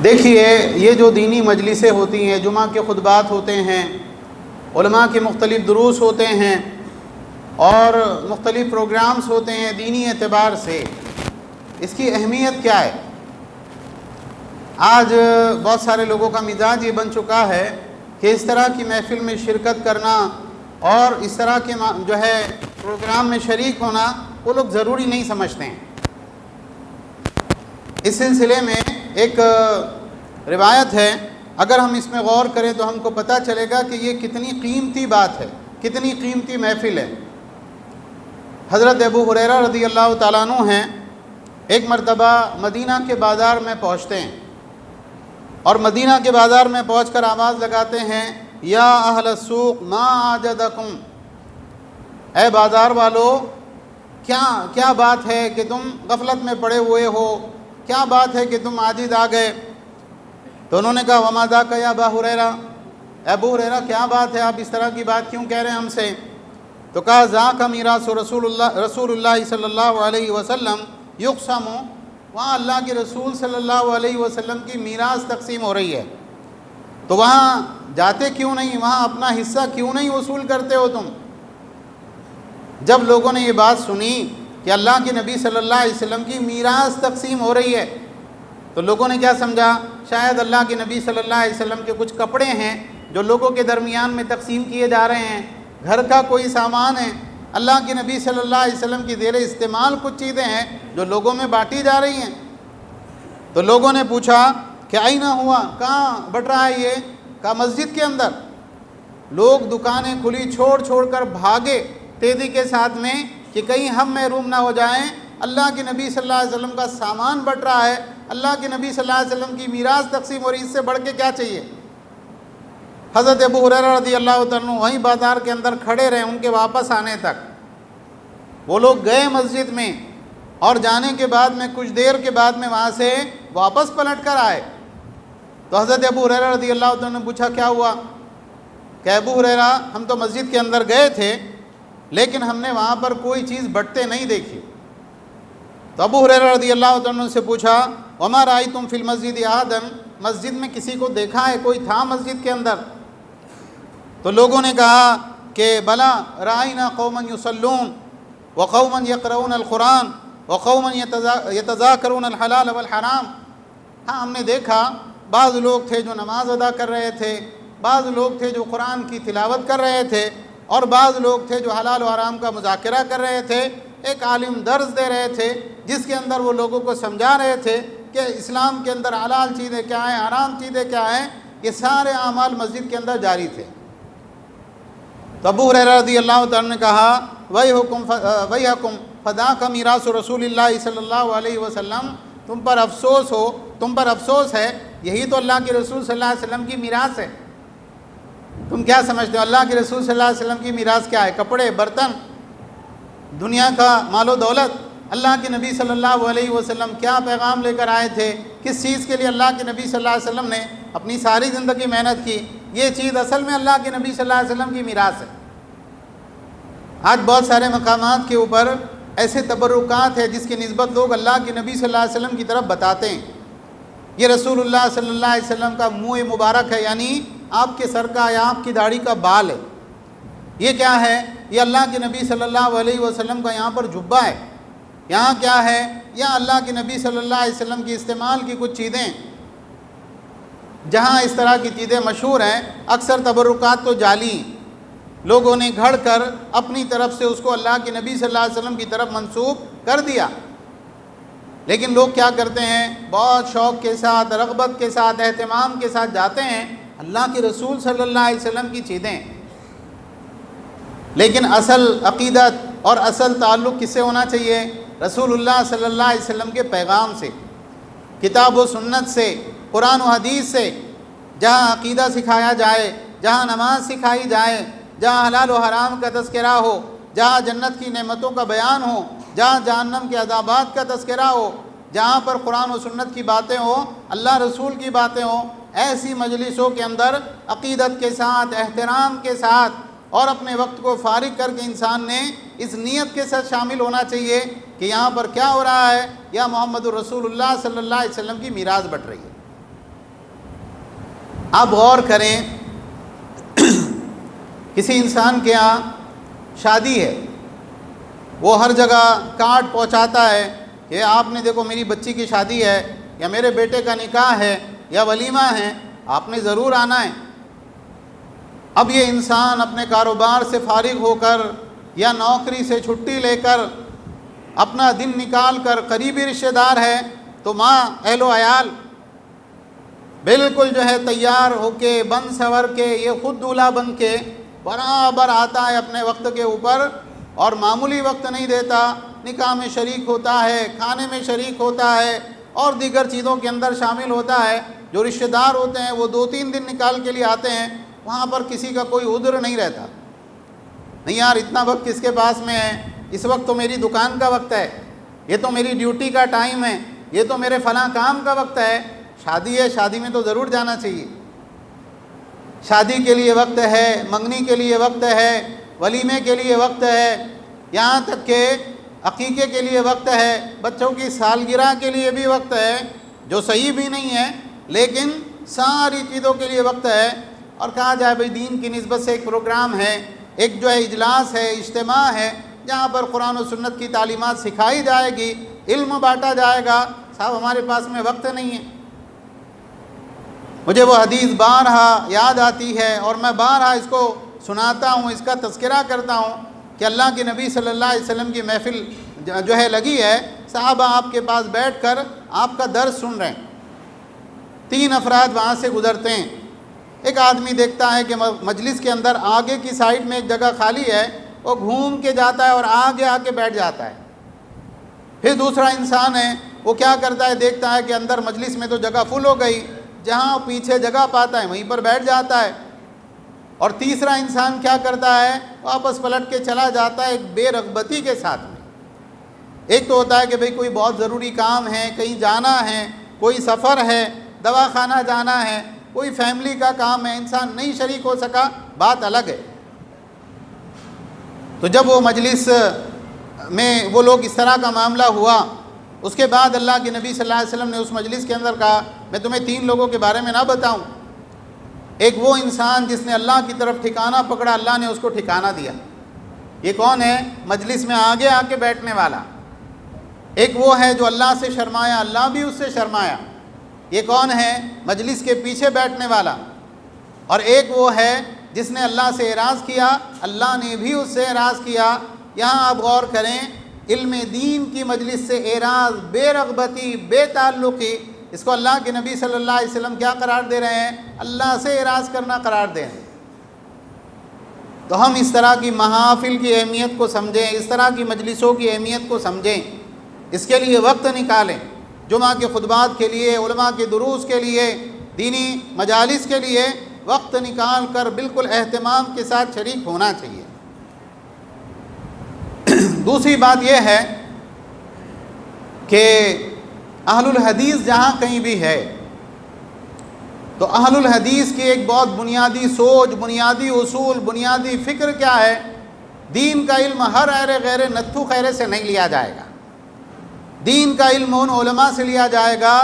دیکھیے، یہ جو دینی مجلسیں ہوتی ہیں، جمعہ کے خطبات ہوتے ہیں، علماء کے مختلف دروس ہوتے ہیں اور مختلف پروگرامز ہوتے ہیں، دینی اعتبار سے اس کی اہمیت کیا ہے؟ آج بہت سارے لوگوں کا مزاج یہ بن چکا ہے کہ اس طرح کی محفل میں شرکت کرنا اور اس طرح کے جو ہے پروگرام میں شریک ہونا وہ لوگ ضروری نہیں سمجھتے ہیں۔ اس سلسلے میں ایک روایت ہے، اگر ہم اس میں غور کریں تو ہم کو پتہ چلے گا کہ یہ کتنی قیمتی بات ہے، کتنی قیمتی محفل ہے۔ حضرت ابو ہریرہ رضی اللہ تعالیٰ عنہ ہیں، ایک مرتبہ مدینہ کے بازار میں پہنچتے ہیں اور مدینہ کے بازار میں پہنچ کر آواز لگاتے ہیں، یا اہل السوق ما اعجدکم، اے بازار والو، کیا بات ہے کہ تم غفلت میں پڑے ہوئے ہو، کیا بات ہے کہ تم عاجز آ گئے؟ تو انہوں نے کہا، وما ذاک یا ابا ہریرہ، ابو ہریرہ کیا بات ہے، آپ اس طرح کی بات کیوں کہہ رہے ہیں ہم سے؟ تو کہا، ذاک میراث رسول اللہ صلی اللہ علیہ وسلم یقسم، وہاں اللہ کے رسول صلی اللہ علیہ وسلم کی میراث تقسیم ہو رہی ہے، تو وہاں جاتے کیوں نہیں، وہاں اپنا حصہ کیوں نہیں وصول کرتے ہو تم؟ جب لوگوں نے یہ بات سنی کہ اللہ کے نبی صلی اللہ علیہ وسلم کی میراث تقسیم ہو رہی ہے، تو لوگوں نے کیا سمجھا، شاید اللہ کے نبی صلی اللہ علیہ وسلم کے کچھ کپڑے ہیں جو لوگوں کے درمیان میں تقسیم کیے جا رہے ہیں، گھر کا کوئی سامان ہے، اللہ کے نبی صلی اللہ علیہ وسلم کی زیر استعمال کچھ چیزیں ہیں جو لوگوں میں بانٹی جا رہی ہیں۔ تو لوگوں نے پوچھا کہ آئینہ ہوا، کہاں بٹ رہا ہے یہ؟ کہا، مسجد کے اندر۔ لوگ دکانیں کھلی چھوڑ کر بھاگے تیزی کے ساتھ میں کہ کہیں ہم محروم نہ ہو جائیں، اللہ کے نبی صلی اللہ علیہ وسلم کا سامان بٹ رہا ہے، اللہ کے نبی صلی اللہ علیہ وسلم کی میراث تقسیم ہو رہی، اس سے بڑھ کے کیا چاہیے؟ حضرت ابو ہریرہ رضی اللہ تعالیٰ عنہ وہیں بازار کے اندر کھڑے رہے ان کے واپس آنے تک۔ وہ لوگ گئے مسجد میں اور جانے کے بعد میں کچھ دیر کے بعد میں وہاں سے واپس پلٹ کر آئے، تو حضرت ابو ہریرہ رضی اللہ تعالیٰ نے پوچھا، کیا ہوا؟ کہ ابو ہریرہ، ہم تو مسجد کے اندر گئے تھے لیکن ہم نے وہاں پر کوئی چیز بٹتے نہیں دیکھی۔ تو ابو ہریرہ رضی اللہ عنہ سے پوچھا، وما رأیتم فی المسجد احدا، مسجد میں کسی کو دیکھا ہے، کوئی تھا مسجد کے اندر؟ تو لوگوں نے کہا کہ بلا رأینا قوما یصلون وقوما یقرؤون القرآن وقوما یتذاکرون الحلال والحرام، ہاں ہم نے دیکھا بعض لوگ تھے جو نماز ادا کر رہے تھے، بعض لوگ تھے جو قرآن کی تلاوت کر رہے تھے، اور بعض لوگ تھے جو حلال و حرام کا مذاکرہ کر رہے تھے۔ ایک عالم درس دے رہے تھے جس کے اندر وہ لوگوں کو سمجھا رہے تھے کہ اسلام کے اندر حلال چیزیں کیا ہیں، حرام چیزیں کیا ہیں، یہ سارے اعمال مسجد کے اندر جاری تھے۔ تو ابو ہریرہ رضی اللہ تعالیٰ نے کہا، ویحکم فذاک میراث رسول اللہ صلی اللہ علیہ وسلم، تم پر افسوس ہو، تم پر افسوس ہے، یہی تو اللہ کے رسول صلی اللہ علیہ وسلم کی میراث ہے۔ تم کیا سمجھتے ہو اللہ کے رسول صلی اللہ علیہ وسلم کی میراث کیا ہے؟ کپڑے، برتن، دنیا کا مال و دولت؟ اللہ کے نبی صلی اللہ علیہ وسلم کیا پیغام لے کر آئے تھے، کس چیز کے لیے اللہ کے نبی صلی اللہ علیہ وسلم نے اپنی ساری زندگی محنت کی، یہ چیز اصل میں اللہ کے نبی صلی اللہ علیہ وسلم کی میراث ہے۔ آج بہت سارے مقامات کے اوپر ایسے تبرکات ہیں جس کی نسبت لوگ اللہ کے نبی صلی اللہ علیہ وسلم کی طرف بتاتے ہیں، یہ رسول اللہ صلی اللہ علیہ وسلم کا منہ مبارک ہے، یعنی آپ کے سر کا یا آپ کی داڑھی کا بال ہے۔ یہ کیا ہے؟ یہ اللہ کے نبی صلی اللہ علیہ وسلم کا یہاں پر جبہ ہے۔ یہاں کیا ہے؟ یہاں اللہ کے نبی صلی اللہ علیہ وسلم کی استعمال کی کچھ چیزیں، جہاں اس طرح کی چیزیں مشہور ہیں، اکثر تبرکات تو جعلی لوگوں نے گھڑ کر اپنی طرف سے اس کو اللہ کے نبی صلی اللہ علیہ وسلم کی طرف منسوب کر دیا۔ لیکن لوگ کیا کرتے ہیں؟ بہت شوق کے ساتھ، رغبت کے ساتھ، اہتمام کے ساتھ جاتے ہیں اللہ کے رسول صلی اللہ علیہ وسلم کی چیزیں، لیکن اصل عقیدت اور اصل تعلق کس سے ہونا چاہیے؟ رسول اللہ صلی اللہ علیہ وسلم کے پیغام سے، کتاب و سنت سے، قرآن و حدیث سے۔ جہاں عقیدہ سکھایا جائے، جہاں نماز سکھائی جائے، جہاں حلال و حرام کا تذکرہ ہو، جہاں جنت کی نعمتوں کا بیان ہو، جہاں جہنم کے عذابات کا تذکرہ ہو، جہاں پر قرآن و سنت کی باتیں ہوں، اللہ رسول کی باتیں ہوں، ایسی مجلسوں کے اندر عقیدت کے ساتھ، احترام کے ساتھ اور اپنے وقت کو فارغ کر کے انسان نے اس نیت کے ساتھ شامل ہونا چاہیے کہ یہاں پر کیا ہو رہا ہے؟ یا محمد الرسول اللہ صلی اللہ علیہ وسلم کی میراث بٹ رہی ہے۔ آپ غور کریں، کسی انسان کے یہاں شادی ہے، وہ ہر جگہ کارڈ پہنچاتا ہے کہ آپ نے دیکھو میری بچی کی شادی ہے، یا میرے بیٹے کا نکاح ہے، یا ولیمہ ہے، آپ نے ضرور آنا ہے۔ اب یہ انسان اپنے کاروبار سے فارغ ہو کر یا نوکری سے چھٹی لے کر اپنا دن نکال کر، قریبی رشتہ دار ہے تو ماں، اہل و عیال بالکل جو ہے تیار ہو کے، بن سور کے، یہ خود دولہا بن کے برابر آتا ہے اپنے وقت کے اوپر، اور معمولی وقت نہیں دیتا، نکاح میں شریک ہوتا ہے، کھانے میں شریک ہوتا ہے، اور دیگر چیزوں کے اندر شامل ہوتا ہے۔ جو رشتہ دار ہوتے ہیں وہ 2-3 دن نکال کے لیے آتے ہیں، وہاں پر کسی کا کوئی عذر نہیں رہتا، نہیں یار اتنا وقت کس کے پاس میں ہے، اس وقت تو میری دکان کا وقت ہے، یہ تو میری ڈیوٹی کا ٹائم ہے، یہ تو میرے فلاں کام کا وقت ہے۔ شادی ہے، شادی میں تو ضرور جانا چاہیے، شادی کے لیے وقت ہے، منگنی کے لیے وقت ہے، ولیمے کے لیے وقت ہے، یہاں تک کہ عقیقے کے لیے وقت ہے، بچوں کی سالگرہ کے لیے بھی وقت ہے، جو صحیح بھی نہیں ہے لیکن ساری چیزوں کے لیے وقت ہے۔ اور کہا جائے بھئی دین کی نسبت سے ایک پروگرام ہے، ایک جو ہے اجلاس ہے، اجتماع ہے، جہاں پر قرآن و سنت کی تعلیمات سکھائی جائے گی، علم بانٹا جائے گا۔ صاحب ہمارے پاس میں وقت نہیں ہے۔ مجھے وہ حدیث بارہا یاد آتی ہے اور میں بارہا اس کو سناتا ہوں، اس کا تذکرہ کرتا ہوں کہ اللہ کے نبی صلی اللہ علیہ وسلم کی محفل جو ہے لگی ہے، صحابہ آپ کے پاس بیٹھ کر آپ کا درس سن رہے ہیں، 3 افراد وہاں سے گزرتے ہیں۔ ایک آدمی دیکھتا ہے کہ مجلس کے اندر آگے کی سائڈ میں ایک جگہ خالی ہے، وہ گھوم کے جاتا ہے اور آگے آ کے بیٹھ جاتا ہے۔ پھر دوسرا انسان ہے، وہ کیا کرتا ہے، دیکھتا ہے کہ اندر مجلس میں تو جگہ فل ہو گئی، جہاں پیچھے جگہ پاتا ہے وہیں پر بیٹھ جاتا ہے۔ اور تیسرا انسان کیا کرتا ہے، واپس پلٹ کے چلا جاتا ہے ایک بے رغبتی کے ساتھ میں۔ ایک تو ہوتا ہے کہ بھئی کوئی بہت ضروری کام ہے، کہیں جانا ہے، کوئی سفر ہے، دواخانہ جانا ہے، کوئی فیملی کا کام ہے، انسان نہیں شریک ہو سکا، بات الگ ہے۔ تو جب وہ مجلس میں وہ لوگ اس طرح کا معاملہ ہوا، اس کے بعد اللہ کے نبی صلی اللہ علیہ وسلم نے اس مجلس کے اندر کہا، میں تمہیں 3 لوگوں کے بارے میں نہ بتاؤں؟ ایک وہ انسان جس نے اللہ کی طرف ٹھکانہ پکڑا، اللہ نے اس کو ٹھکانہ دیا۔ یہ کون ہے؟ مجلس میں آگے آ کے بیٹھنے والا۔ ایک وہ ہے جو اللہ سے شرمایا، اللہ بھی اس سے شرمایا۔ یہ کون ہے؟ مجلس کے پیچھے بیٹھنے والا۔ اور ایک وہ ہے جس نے اللہ سے اعراض کیا، اللہ نے بھی اس سے اعراض کیا۔ یہاں آپ غور کریں، علم دین کی مجلس سے اعراض، بے رغبتی، بے تعلقی، اس کو اللہ کے نبی صلی اللہ علیہ وسلم کیا قرار دے رہے ہیں؟ اللہ سے اعراض کرنا قرار دے رہے ہیں۔ تو ہم اس طرح کی محافل کی اہمیت کو سمجھیں، اس طرح کی مجلسوں کی اہمیت کو سمجھیں، اس کے لیے وقت نکالیں۔ جمعہ کے خطبات کے لیے، علماء کے دروس کے لیے، دینی مجالس کے لیے وقت نکال کر بالکل اہتمام کے ساتھ شریک ہونا چاہیے۔ دوسری بات یہ ہے کہ اہل الحدیث جہاں کہیں بھی ہے تو اہل الحدیث کی ایک بہت بنیادی سوچ، بنیادی اصول، بنیادی فکر کیا ہے؟ دین کا علم ہر ایرے غیر نتھو خیرے سے نہیں لیا جائے گا۔ دین کا علم ان علماء سے لیا جائے گا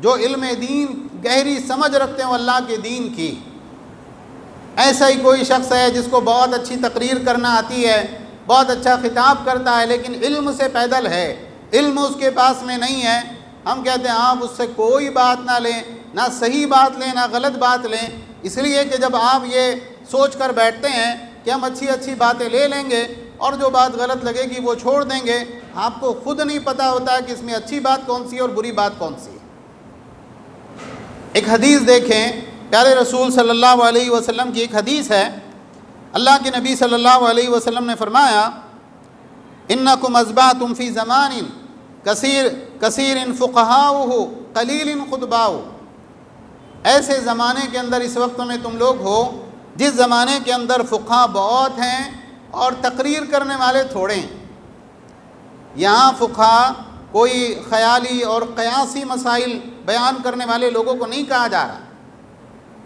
جو علم دین گہری سمجھ رکھتے ہیں اللہ کے دین کی۔ ایسا ہی کوئی شخص ہے جس کو بہت اچھی تقریر کرنا آتی ہے، بہت اچھا خطاب کرتا ہے، لیکن علم سے پیدل ہے، علم اس کے پاس میں نہیں ہے، ہم کہتے ہیں آپ اس سے کوئی بات نہ لیں، نہ صحیح بات لیں، نہ غلط بات لیں، اس لیے کہ جب آپ یہ سوچ کر بیٹھتے ہیں کہ ہم اچھی اچھی باتیں لے لیں گے اور جو بات غلط لگے گی وہ چھوڑ دیں گے، آپ کو خود نہیں پتہ ہوتا ہے کہ اس میں اچھی بات کون سی ہے اور بری بات کون سی ہے۔ ایک حدیث دیکھیں، پیارے رسول صلی اللہ علیہ وسلم کی ایک حدیث ہے، اللہ کے نبی صلی اللہ علیہ وسلم نے فرمایا، انکم اصبحتم فی زمان کثیر فقہاؤہ قلیل خطباؤہ۔ ایسے زمانے کے اندر اس وقت میں تم لوگ ہو جس زمانے کے اندر فقہا بہت ہیں اور تقریر کرنے والے تھوڑے ہیں۔ یہاں فقہا کوئی خیالی اور قیاسی مسائل بیان کرنے والے لوگوں کو نہیں کہا جا رہا۔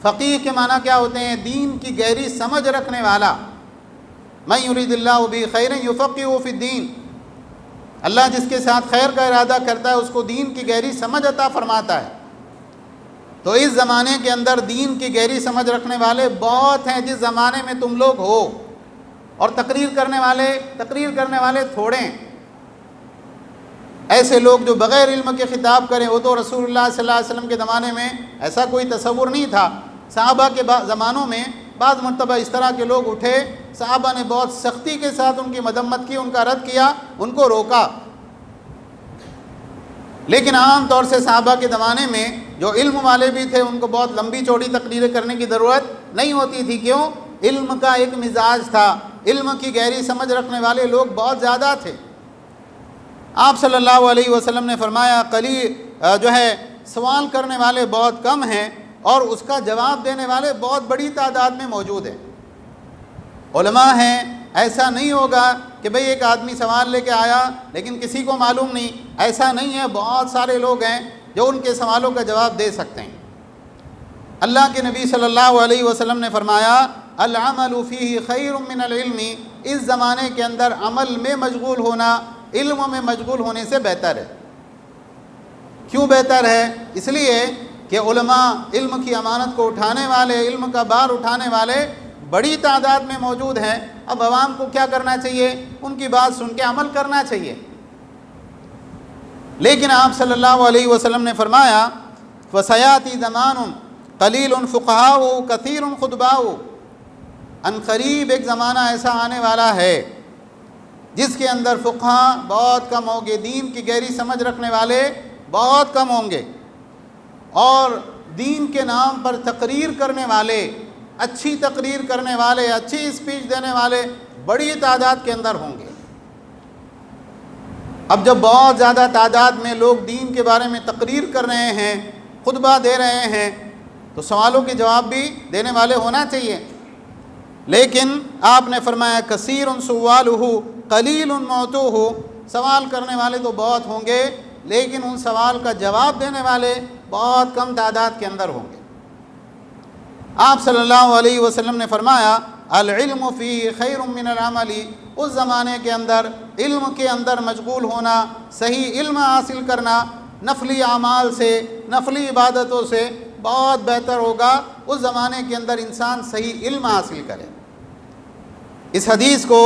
فقیہ کے معنی کیا ہوتے ہیں؟ دین کی گہری سمجھ رکھنے والا۔ من یرید اللہ بہ خیرا یفقہہ فی الدین، اللہ جس کے ساتھ خیر کا ارادہ کرتا ہے اس کو دین کی گہری سمجھ عطا فرماتا ہے۔ تو اس زمانے کے اندر دین کی گہری سمجھ رکھنے والے بہت ہیں جس زمانے میں تم لوگ ہو، اور تقریر کرنے والے تھوڑے ہیں۔ ایسے لوگ جو بغیر علم کے خطاب کریں، وہ تو رسول اللہ صلی اللہ علیہ وسلم کے زمانے میں ایسا کوئی تصور نہیں تھا۔ صحابہ کے زمانوں میں بعض مرتبہ اس طرح کے لوگ اٹھے، صحابہ نے بہت سختی کے ساتھ ان کی مذمت کی، ان کا رد کیا، ان کو روکا۔ لیکن عام طور سے صحابہ کے زمانے میں جو علم والے بھی تھے، ان کو بہت لمبی چوڑی تقریریں کرنے کی ضرورت نہیں ہوتی تھی۔ کیوں؟ علم کا ایک مزاج تھا، علم کی گہری سمجھ رکھنے والے لوگ بہت زیادہ تھے۔ آپ صلی اللہ علیہ وسلم نے فرمایا سوال کرنے والے بہت کم ہیں اور اس کا جواب دینے والے بہت بڑی تعداد میں موجود ہیں۔ علماء ہیں، ایسا نہیں ہوگا کہ بھئی ایک آدمی سوال لے کے آیا لیکن کسی کو معلوم نہیں، ایسا نہیں ہے، بہت سارے لوگ ہیں جو ان کے سوالوں کا جواب دے سکتے ہیں۔ اللہ کے نبی صلی اللہ علیہ وسلم نے فرمایا العمل فیہ خیر من العلم، اس زمانے کے اندر عمل میں مشغول ہونا علم میں مشغول ہونے سے بہتر ہے۔ کیوں بہتر ہے؟ اس لیے کہ علماء علم کی امانت کو اٹھانے والے، علم کا بار اٹھانے والے بڑی تعداد میں موجود ہیں۔ اب عوام کو کیا کرنا چاہیے؟ ان کی بات سن کے عمل کرنا چاہیے۔ لیکن آپ صلی اللہ علیہ وسلم نے فرمایا وَسَيَأْتِي زَمَانٌ قَلِيلٌ فُقَهَاؤُ كَثِيرٌ خُطَبَاؤُ، ان قریب ایک زمانہ ایسا آنے والا ہے جس کے اندر فقہا بہت کم ہوں گے، دین کی گہری سمجھ رکھنے والے بہت کم ہوں گے، اور دین کے نام پر تقریر کرنے والے، اچھی تقریر کرنے والے، اچھی اسپیچ دینے والے بڑی تعداد کے اندر ہوں گے۔ اب جب بہت زیادہ تعداد میں لوگ دین کے بارے میں تقریر کر رہے ہیں، خطبہ دے رہے ہیں، تو سوالوں کے جواب بھی دینے والے ہونا چاہیے۔ لیکن آپ نے فرمایا کثیر سوالہ قلیل موتوہ، سوال کرنے والے تو بہت ہوں گے لیکن ان سوال کا جواب دینے والے بہت کم تعداد کے اندر ہوں گے۔ آپ صلی اللہ علیہ وسلم نے فرمایا العلم فی خیر من العمل، اس زمانے کے اندر علم کے اندر مشغول ہونا، صحیح علم حاصل کرنا نفلی اعمال سے، نفلی عبادتوں سے بہت بہتر ہوگا۔ اس زمانے کے اندر انسان صحیح علم حاصل کرے۔ اس حدیث کو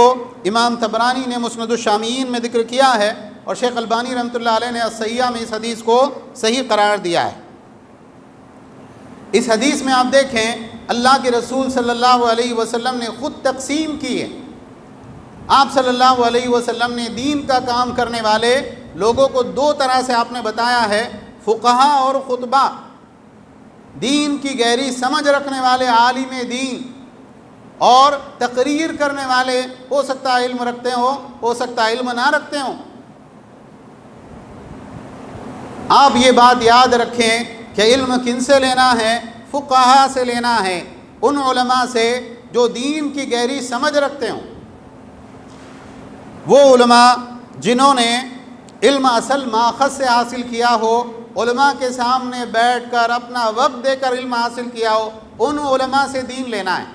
امام طبرانی نے مسند الشامیین میں ذکر کیا ہے، اور شیخ البانی رحمۃ اللہ علیہ نے الصحیحہ میں اس حدیث کو صحیح قرار دیا ہے۔ اس حدیث میں آپ دیکھیں اللہ کے رسول صلی اللہ علیہ وسلم نے خود تقسیم کی ہے۔ آپ صلی اللہ علیہ وسلم نے دین کا کام کرنے والے لوگوں کو دو طرح سے آپ نے بتایا ہے، فقہا اور خطبہ۔ دین کی گہری سمجھ رکھنے والے عالم دین اور تقریر کرنے والے، ہو سکتا ہے علم رکھتے ہوں، ہو سکتا ہے علم نہ رکھتے ہوں۔ آپ یہ بات یاد رکھیں کہ علم کن سے لینا ہے؟ فقہا سے لینا ہے، ان علماء سے جو دین کی گہری سمجھ رکھتے ہوں۔ وہ علماء جنہوں نے علم اصل ماخذ سے حاصل کیا ہو، علماء کے سامنے بیٹھ کر اپنا وقت دے کر علم حاصل کیا ہو، ان علماء سے دین لینا ہے۔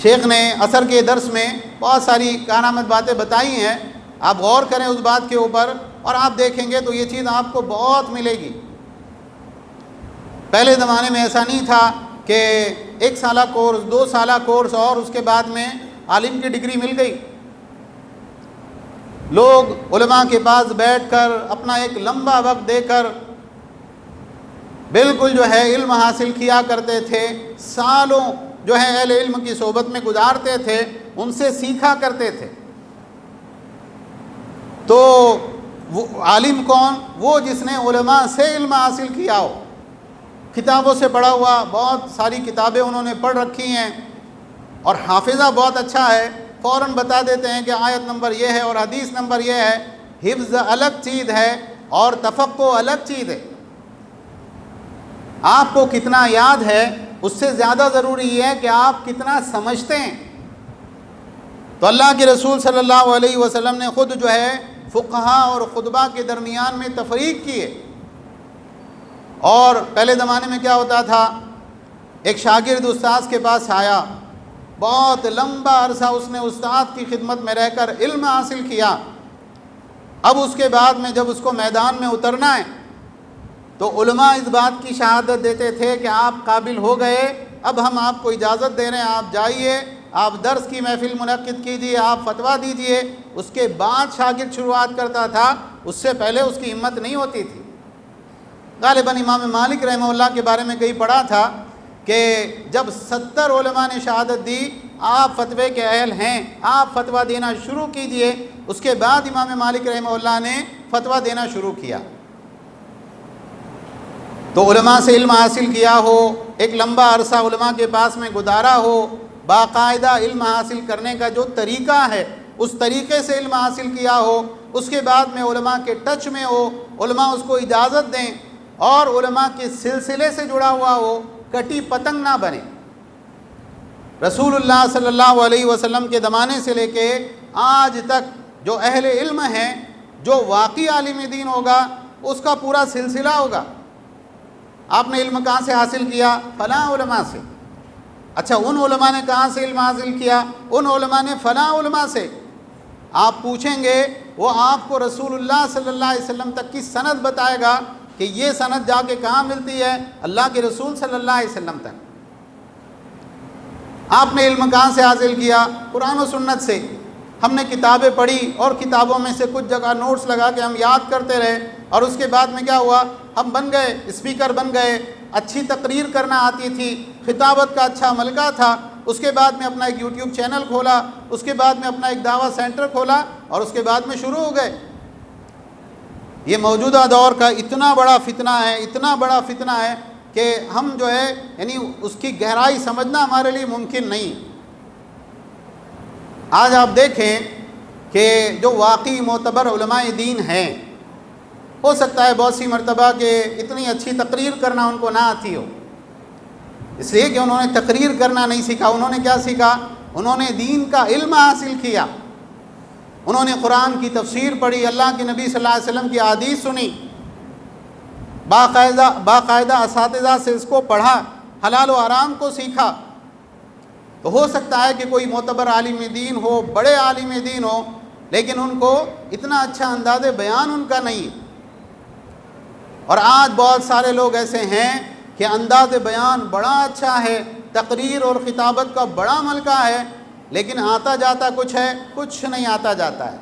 شیخ نے عصر کے درس میں بہت ساری کارآمد باتیں بتائی ہیں، آپ غور کریں اس بات کے اوپر اور آپ دیکھیں گے تو یہ چیز آپ کو بہت ملے گی۔ پہلے زمانے میں ایسا نہیں تھا کہ 1 سالہ کورس، 2 سالہ کورس اور اس کے بعد میں عالم کی ڈگری مل گئی۔ لوگ علماء کے پاس بیٹھ کر اپنا ایک لمبا وقت دے کر بالکل علم حاصل کیا کرتے تھے، سالوں اہل علم کی صحبت میں گزارتے تھے، ان سے سیکھا کرتے تھے۔ تو وہ عالم کون؟ وہ جس نے علماء سے علم حاصل کیا ہو، کتابوں سے پڑھا ہوا، بہت ساری کتابیں انہوں نے پڑھ رکھی ہیں اور حافظہ بہت اچھا ہے، فوراً بتا دیتے ہیں کہ آیت نمبر یہ ہے اور حدیث نمبر یہ ہے۔ حفظ الگ چیز ہے اور تفقہ الگ چیز ہے۔ آپ کو کتنا یاد ہے اس سے زیادہ ضروری یہ ہے کہ آپ کتنا سمجھتے ہیں۔ تو اللہ کے رسول صلی اللہ علیہ وسلم نے خود فقہا اور خطبہ کے درمیان میں تفریق کی ہے۔ اور پہلے زمانے میں کیا ہوتا تھا، ایک شاگرد استاذ کے پاس آیا، بہت لمبا عرصہ اس نے استاد کی خدمت میں رہ کر علم حاصل کیا۔ اب اس کے بعد میں جب اس کو میدان میں اترنا ہے تو علماء اس بات کی شہادت دیتے تھے کہ آپ قابل ہو گئے، اب ہم آپ کو اجازت دے رہے ہیں، آپ جائیے، آپ درس کی محفل منعقد کیجیے، آپ فتویٰ دیجیے۔ اس کے بعد شاگرد شروعات کرتا تھا، اس سے پہلے اس کی ہمت نہیں ہوتی تھی۔ غالباً امام مالک رحمہ اللہ کے بارے میں کہیں پڑھا تھا کہ جب 70 علماء نے شہادت دی آپ فتوے کے اہل ہیں، آپ فتویٰ دینا شروع کیجئے، اس کے بعد امام مالک رحمہ اللہ نے فتویٰ دینا شروع کیا۔ تو علماء سے علم حاصل کیا ہو، ایک لمبا عرصہ علماء کے پاس میں گزارا ہو، باقاعدہ علم حاصل کرنے کا جو طریقہ ہے اس طریقے سے علم حاصل کیا ہو، اس کے بعد میں علماء کے ٹچ میں ہو، علماء اس کو اجازت دیں اور علماء کے سلسلے سے جڑا ہوا ہو، کٹی پتنگ نہ بنے۔ رسول اللہ صلی اللہ علیہ وسلم کے زمانے سے لے کے آج تک جو اہل علم ہیں، جو واقعی عالم دین ہوگا اس کا پورا سلسلہ ہوگا۔ آپ نے علم کہاں سے حاصل کیا؟ فلاں علماء سے۔ اچھا، ان علماء نے کہاں سے علم حاصل کیا؟ ان علماء نے فلاں علماء سے۔ آپ پوچھیں گے، وہ آپ کو رسول اللہ صلی اللہ علیہ وسلم تک کی سند بتائے گا کہ یہ سند جا کے کہاں ملتی ہے؟ اللہ کے رسول صلی اللہ علیہ وسلم تک۔ آپ نے علم کہاں سے حاصل کیا؟ قرآن و سنت سے۔ ہم نے کتابیں پڑھی اور کتابوں میں سے کچھ جگہ نوٹس لگا کے ہم یاد کرتے رہے، اور اس کے بعد میں کیا ہوا؟ ہم بن گئے، اسپیکر بن گئے، اچھی تقریر کرنا آتی تھی، خطابت کا اچھا ملکہ تھا۔ اس کے بعد میں اپنا ایک یوٹیوب چینل کھولا، اس کے بعد میں اپنا ایک دعویٰ سینٹر کھولا، اور اس کے بعد میں شروع ہو گئے۔ یہ موجودہ دور کا اتنا بڑا فتنہ ہے، اتنا بڑا فتنہ ہے کہ ہم جو ہے یعنی اس کی گہرائی سمجھنا ہمارے لیے ممکن نہیں۔ آج آپ دیکھیں کہ جو واقعی معتبر علماء دین ہیں، ہو سکتا ہے بہت سی مرتبہ کہ اتنی اچھی تقریر کرنا ان کو نہ آتی ہو، اس لیے کہ انہوں نے تقریر کرنا نہیں سیکھا۔ انہوں نے کیا سیکھا؟ انہوں نے دین کا علم حاصل کیا، انہوں نے قرآن کی تفسیر پڑھی، اللہ کے نبی صلی اللہ علیہ وسلم کی احادیث سنی، باقاعدہ اساتذہ سے اس کو پڑھا، حلال و حرام کو سیکھا۔ تو ہو سکتا ہے کہ کوئی معتبر عالم دین ہو، بڑے عالم دین ہو، لیکن ان کو اتنا اچھا انداز بیان ان کا نہیں۔ اور آج بہت سارے لوگ ایسے ہیں کہ انداز بیان بڑا اچھا ہے، تقریر اور خطابت کا بڑا ملکہ ہے، لیکن آتا جاتا کچھ ہے، کچھ نہیں آتا جاتا ہے۔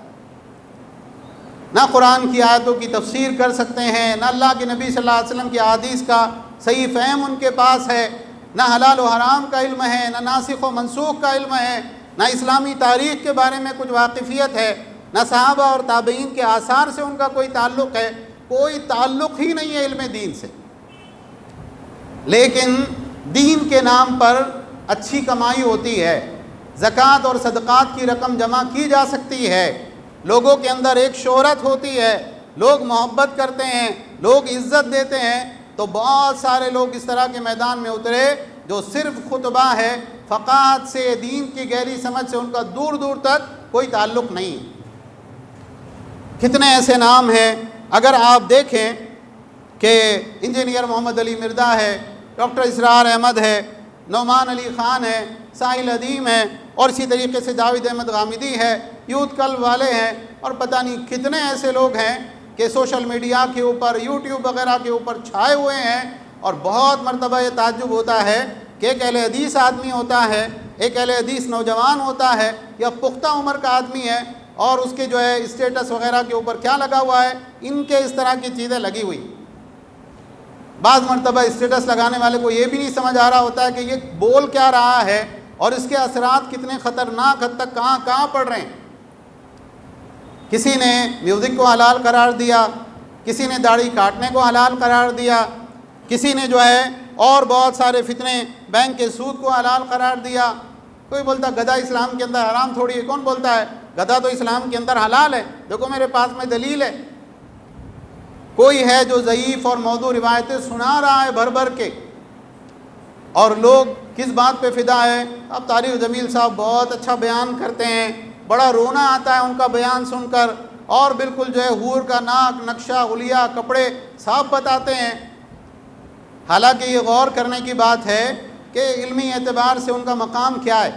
نہ قرآن کی آیتوں کی تفسیر کر سکتے ہیں، نہ اللہ کے نبی صلی اللہ علیہ وسلم کی احادیث کا صحیح فہم ان کے پاس ہے، نہ حلال و حرام کا علم ہے، نہ ناسخ و منسوخ کا علم ہے، نہ اسلامی تاریخ کے بارے میں کچھ واقفیت ہے، نہ صحابہ اور تابعین کے آثار سے ان کا کوئی تعلق ہے، کوئی تعلق ہی نہیں ہے علم دین سے۔ لیکن دین کے نام پر اچھی کمائی ہوتی ہے، زکوٰۃ اور صدقات کی رقم جمع کی جا سکتی ہے، لوگوں کے اندر ایک شہرت ہوتی ہے، لوگ محبت کرتے ہیں، لوگ عزت دیتے ہیں۔ تو بہت سارے لوگ اس طرح کے میدان میں اترے جو صرف خطبہ ہے، فقاہت سے، دین کی گہری سمجھ سے ان کا دور دور تک کوئی تعلق نہیں۔ کتنے ایسے نام ہیں، اگر آپ دیکھیں کہ انجینئر محمد علی مردہ ہے، ڈاکٹر اسرار احمد ہے، نعمان علی خان ہے، ساحل عدیم ہے، اور اسی طریقے سے جاوید احمد غامدی ہے، یوتھ کلب والے ہیں، اور پتہ نہیں کتنے ایسے لوگ ہیں کہ سوشل میڈیا کے اوپر، یوٹیوب وغیرہ کے اوپر چھائے ہوئے ہیں۔ اور بہت مرتبہ یہ تعجب ہوتا ہے کہ ایک اہل حدیث آدمی ہوتا ہے، ایک اہل حدیث نوجوان ہوتا ہے یا پختہ عمر کا آدمی ہے، اور اس کے جو ہے اسٹیٹس وغیرہ کے اوپر کیا لگا ہوا ہے؟ ان کے اس طرح کی چیزیں لگی ہوئی۔ بعض مرتبہ اسٹیٹس لگانے والے کو یہ بھی نہیں سمجھ آ رہا ہوتا ہے کہ یہ بول کیا رہا ہے اور اس کے اثرات کتنے خطرناک حد تک کہاں پڑ رہے ہیں۔ کسی نے میوزک کو حلال قرار دیا، کسی نے داڑھی کاٹنے کو حلال قرار دیا، کسی نے جو ہے اور بہت سارے فتنے، بینک کے سود کو حلال قرار دیا۔ کوئی بولتا گدھا اسلام کے اندر حرام تھوڑی ہے، کون بولتا ہے گدھا تو اسلام کے اندر حلال ہے؟ دیکھو میرے پاس میں دلیل ہے۔ کوئی ہے جو ضعیف اور موضوع روایتیں سنا رہا ہے بھر بھر کے، اور لوگ کس بات پہ فدا ہے؟ اب طارق جمیل صاحب بہت اچھا بیان کرتے ہیں، بڑا رونا آتا ہے ان کا بیان سن کر، اور بالکل جو ہے حور کا ناک، نقشہ، حلیہ، کپڑے صاف بتاتے ہیں۔ حالانکہ یہ غور کرنے کی بات ہے کہ علمی اعتبار سے ان کا مقام کیا ہے۔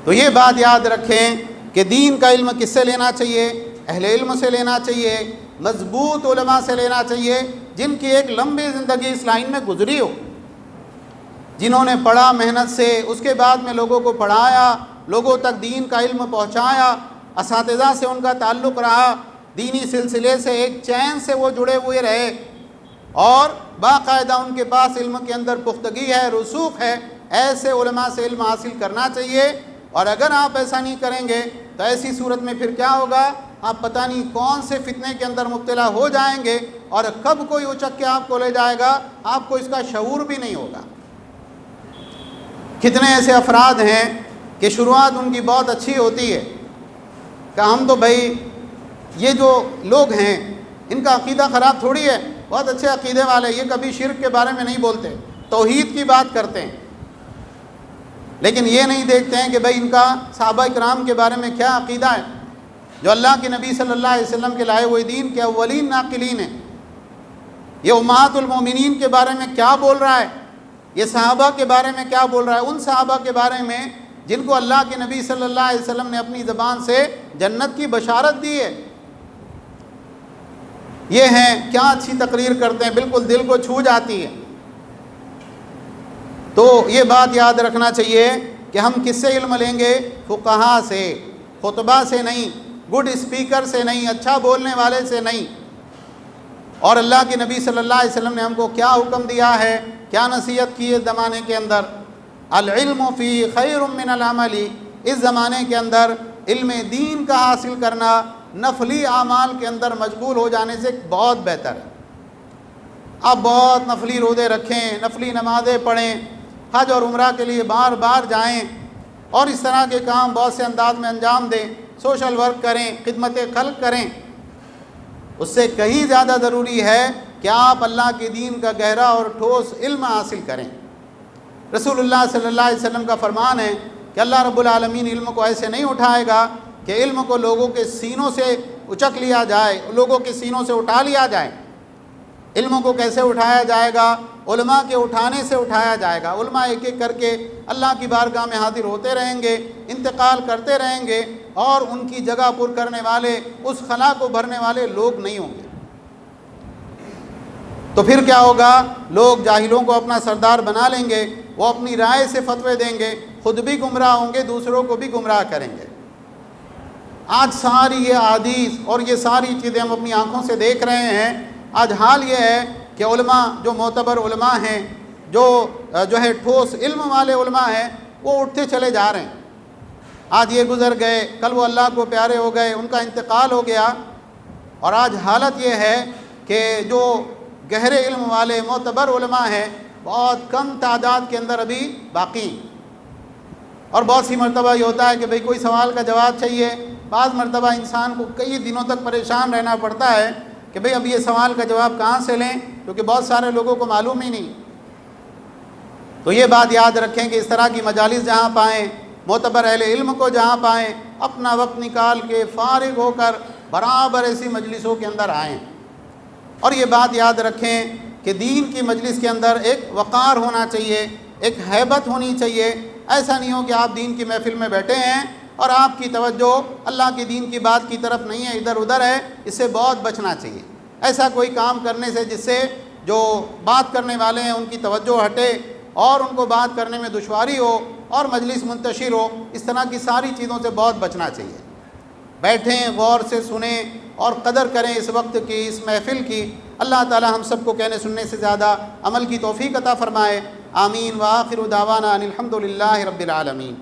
تو یہ بات یاد رکھیں کہ دین کا علم کس سے لینا چاہیے؟ اہل علم سے لینا چاہیے۔ مضبوط علماء سے لینا چاہیے جن کی ایک لمبی زندگی اس لائن میں گزری ہو، جنہوں نے پڑھا محنت سے، اس کے بعد میں لوگوں کو پڑھایا، لوگوں تک دین کا علم پہنچایا، اساتذہ سے ان کا تعلق رہا، دینی سلسلے سے ایک چین سے وہ جڑے ہوئے رہے، اور باقاعدہ ان کے پاس علم کے اندر پختگی ہے، رسوخ ہے۔ ایسے علماء سے علم حاصل کرنا چاہیے۔ اور اگر آپ ایسا نہیں کریں گے تو ایسی صورت میں پھر کیا ہوگا، آپ پتہ نہیں کون سے فتنے کے اندر مبتلا ہو جائیں گے، اور کب کوئی اچک کے آپ کو لے جائے گا، آپ کو اس کا شعور بھی نہیں ہوگا۔ کتنے ایسے افراد ہیں کہ شروعات ان کی بہت اچھی ہوتی ہے کہ ہم تو بھائی یہ جو لوگ ہیں ان کا عقیدہ خراب تھوڑی ہے، بہت اچھے عقیدے والے، یہ کبھی شرک کے بارے میں نہیں بولتے، توحید کی بات کرتے ہیں، لیکن یہ نہیں دیکھتے ہیں کہ بھائی ان کا صحابہ کرام کے بارے میں کیا عقیدہ ہے، جو اللہ کے نبی صلی اللہ علیہ وسلم کے لائے ہوئے دین کے اولین ناقلین ہیں، یہ امہات المومنین کے بارے میں کیا بول رہا ہے، یہ صحابہ کے بارے میں کیا بول رہا ہے، ان صحابہ کے بارے میں جن کو اللہ کے نبی صلی اللہ علیہ وسلم نے اپنی زبان سے جنت کی بشارت دی ہے۔ یہ ہیں کیا اچھی تقریر کرتے ہیں، بالکل دل کو چھو جاتی ہے۔ تو یہ بات یاد رکھنا چاہیے کہ ہم کس سے علم لیں گے، فقہا سے، خطبہ سے نہیں، گڈ اسپیکر سے نہیں، اچھا بولنے والے سے نہیں۔ اور اللہ کے نبی صلی اللہ علیہ وسلم نے ہم کو کیا حکم دیا ہے، کیا نصیحت کی ہے زمانے کے اندر، العلم فی خیر من العمل، اس زمانے کے اندر علم دین کا حاصل کرنا نفلی اعمال کے اندر مشغول ہو جانے سے بہت بہتر ہے۔ آپ بہت نفلی روزے رکھیں، نفلی نمازیں پڑھیں، حج اور عمرہ کے لیے بار بار جائیں، اور اس طرح کے کام بہت سے انداز میں انجام دیں، سوشل ورک کریں، خدمت خلق کریں۔ اس سے کہیں زیادہ ضروری ہے کہ آپ اللہ کے دین کا گہرا اور ٹھوس علم حاصل کریں۔ رسول اللہ صلی اللہ علیہ وسلم کا فرمان ہے کہ اللہ رب العالمین علم کو ایسے نہیں اٹھائے گا کہ علم کو لوگوں کے سینوں سے اچک لیا جائے، لوگوں کے سینوں سے اٹھا لیا جائے۔ علم کو کیسے اٹھایا جائے گا؟ علماء کے اٹھانے سے اٹھایا جائے گا۔ علماء ایک ایک کر کے اللہ کی بارگاہ میں حاضر ہوتے رہیں گے، انتقال کرتے رہیں گے، اور ان کی جگہ پر کرنے والے، اس خلا کو بھرنے والے لوگ نہیں ہوں گے۔ تو پھر کیا ہوگا؟ لوگ جاہلوں کو اپنا سردار بنا لیں گے، وہ اپنی رائے سے فتوے دیں گے، خود بھی گمراہ ہوں گے، دوسروں کو بھی گمراہ کریں گے۔ آج ساری یہ احادیث اور یہ ساری چیزیں ہم اپنی آنکھوں سے دیکھ رہے ہیں۔ آج حال یہ ہے کہ علماء، جو معتبر علماء ہیں، جو ہے ٹھوس علم والے علماء ہیں، وہ اٹھتے چلے جا رہے ہیں۔ آج یہ گزر گئے، کل وہ اللہ کو پیارے ہو گئے، ان کا انتقال ہو گیا، اور آج حالت یہ ہے کہ جو گہرے علم والے معتبر علماء ہیں بہت کم تعداد کے اندر ابھی باقی ہیں۔ اور بہت سی مرتبہ یہ ہوتا ہے کہ بھئی کوئی سوال کا جواب چاہیے، بعض مرتبہ انسان کو کئی دنوں تک پریشان رہنا پڑتا ہے کہ بھئی اب یہ سوال کا جواب کہاں سے لیں، کیونکہ بہت سارے لوگوں کو معلوم ہی نہیں۔ تو یہ بات یاد رکھیں کہ اس طرح کی مجالس جہاں پائیں، معتبر اہل علم کو جہاں پائیں، اپنا وقت نکال کے فارغ ہو کر برابر ایسی مجلسوں کے اندر آئیں۔ اور یہ بات یاد رکھیں کہ دین کی مجلس کے اندر ایک وقار ہونا چاہیے، ایک ہیبت ہونی چاہیے۔ ایسا نہیں ہو کہ آپ دین کی محفل میں بیٹھے ہیں اور آپ کی توجہ اللہ کی دین کی بات کی طرف نہیں ہے، ادھر ادھر ہے۔ اس سے بہت بچنا چاہیے، ایسا کوئی کام کرنے سے جس سے جو بات کرنے والے ہیں ان کی توجہ ہٹے اور ان کو بات کرنے میں دشواری ہو اور مجلس منتشر ہو۔ اس طرح کی ساری چیزوں سے بہت بچنا چاہیے۔ بیٹھیں، غور سے سنیں اور قدر کریں اس وقت کی، اس محفل کی۔ اللہ تعالی ہم سب کو کہنے سننے سے زیادہ عمل کی توفیق عطا فرمائے۔ آمین۔ وآخر دعوانا ان الحمد للہ رب العالمین۔